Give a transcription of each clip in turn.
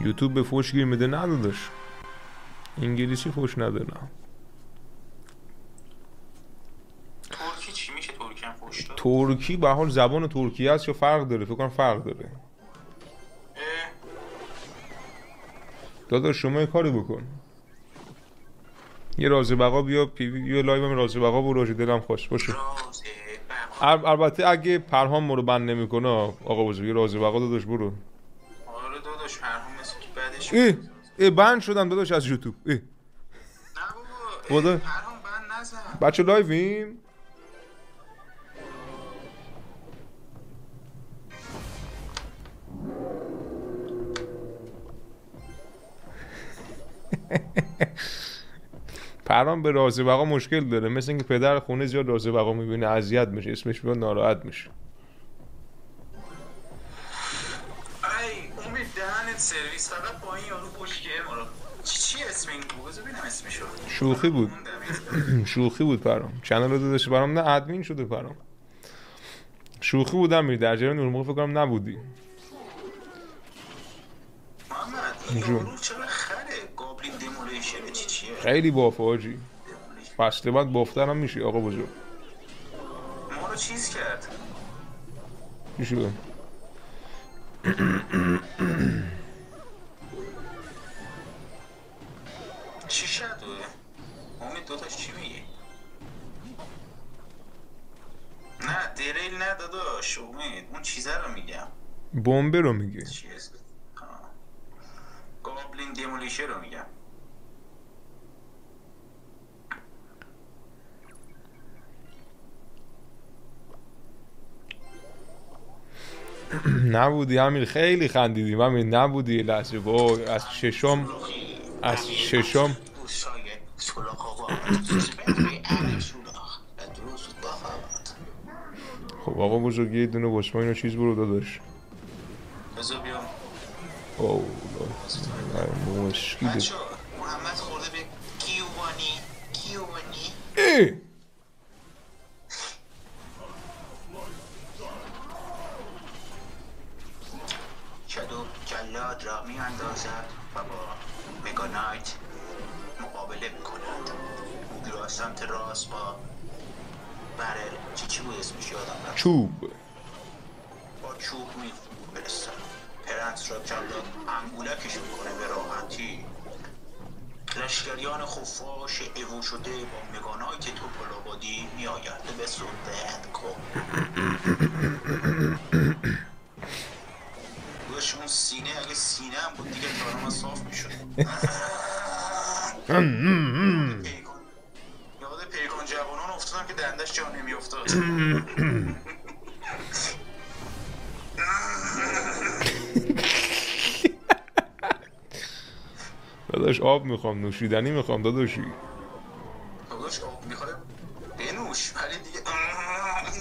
یوتیوب به فوش گیر میده ندادش. انگلیسی فوش نده نه. ترکی چی میشه؟ ترکی هم فوش داد؟ ترکی به حال زبان ترکیه است یا فرق داره؟ فکر کنم فرق داره. داداش شما یه کاری بکن، یه راز بقا بیا یه لایو هم راز بقا برو، دلم خوش باشه. البته اگه پرهام ما رو بند نمیکنه آقا بزرگ، یه راز بقا داداش برو. آره داداش پرهام مثل که بعدش بند شدم داداش از یوتیوب. نه بابا پرهام بند نزن. بچه لایویم. پرام به راز بقا مشکل داره، مثل اینکه پدر خونه زیاد راز بقا میبینه اذیت میشه، اسمش بیاد ناراحت میشه. ای امید دهنت سرویس، فقط با این یارو پشکه ما رو چی اسم این بود؟ بذار ببینم اسمشو. شوخی بود. شوخی بود پرام. چنل رو داداش برام نه ادمین شده پرام. شوخی بودم می در جریان اون موقع فکر کنم نبودی. محمد این یارو چرا خره؟ گابلین دمولیشن چیه؟ خیلی بافه آجی. فصل بعد بافتر هم میشه آقا بزرگ. ما رو چیز کرد. چی شده؟ چی شد؟ امید دوتاش چی میگی؟ نه دریل نه داداش امید، اون چیزه رو میگم. بمبه رو میگه. چی اسم؟ گابلین دمولیشن رو میگم. نبودی امیر، خیلی خندیدیم امیر، نبودی لحظه وای از ششم خب آقا بزرگ یه دونه بسما اینو چیز برو داداش. بذار بیام. اوه مشکلی بچه محمد خورده به کیوانی. شادو جلاد را می اندازد و با مگانایت مقابله می کند. او را سمت راست با برل چی بود اسمش یادم رفت. چوب با چوب می برسد. پرنس را جلاد انگولکش میکنه به راحتی. لشکریان خفاش ایوو شده با مگانایت توپلابادی می آید به سلطه کن. باش اون سینه اگه سینه هم بود دیگه تارما صاف میشد. یاد پیکان جوانان افتادم که دندش جا نمی افتاد. داداش آب میخوام، نوشیدنی میخوام داداشی. داداش آب میخوای بنوش، ولی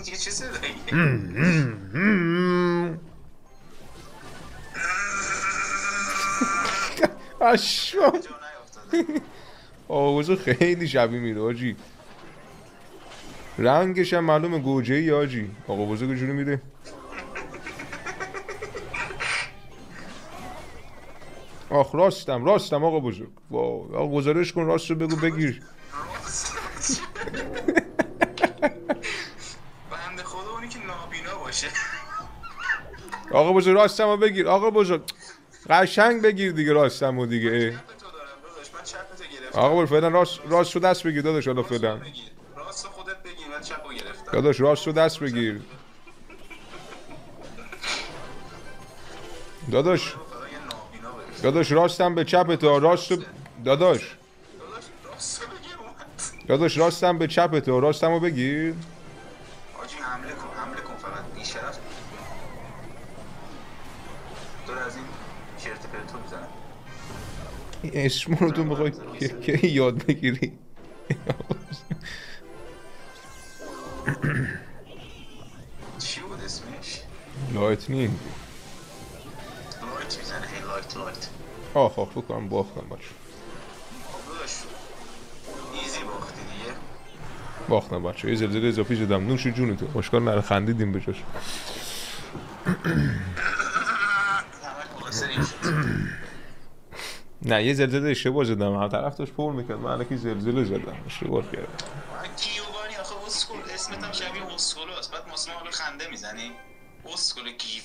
دیگه چه صدایی؟ اشوام آوازو خیلی شبیه میره آجی، رنگش هم معلومه گوجه ای آجی. آقا بزرگ جوری میره. آخ راستم آقا بزرگ. واو آقا گزارش کن، راست رو بگو بگیر. بنده خدا اونی که نابینا باشه. آقا بزرگ راستمو بگیر. آقا بزرگ قشنگ بگیر دیگه راستمو دیگه. آقا بزرگ فعلا راست رو دست بگیر داداش. حالا فعلا راست خودت بگیر، من چپو گرفتم. داداش راست رو دست بگیر داداش راستم به چپ تا راست داداش راستم به چپ تا راستمو بگیر. آجی حمله کن فقط بی شرف. دور از این شرط پرتو میزنم. این اسم رو تو میخوای که یاد بگیری. چی بود اسمش؟ لایتنینگ. لایت میزنه هی لایت. آخ بکنم باختم باش. ایزی باختی دیگه. باختم بچه، یه زلزله اضافی شدم. نوش جون تو. اشکال نره خندیدیم به جاش. نه یه زلزله اشتباه زدم، هم طرف داشت پر میکرد، من الکی زلزله زدم، اشتباه کردم. گیوانی آخه اسکول، اسمت هم شبیه اسکول هست، بعد ماسما حالا خنده میزنی اسکول گیو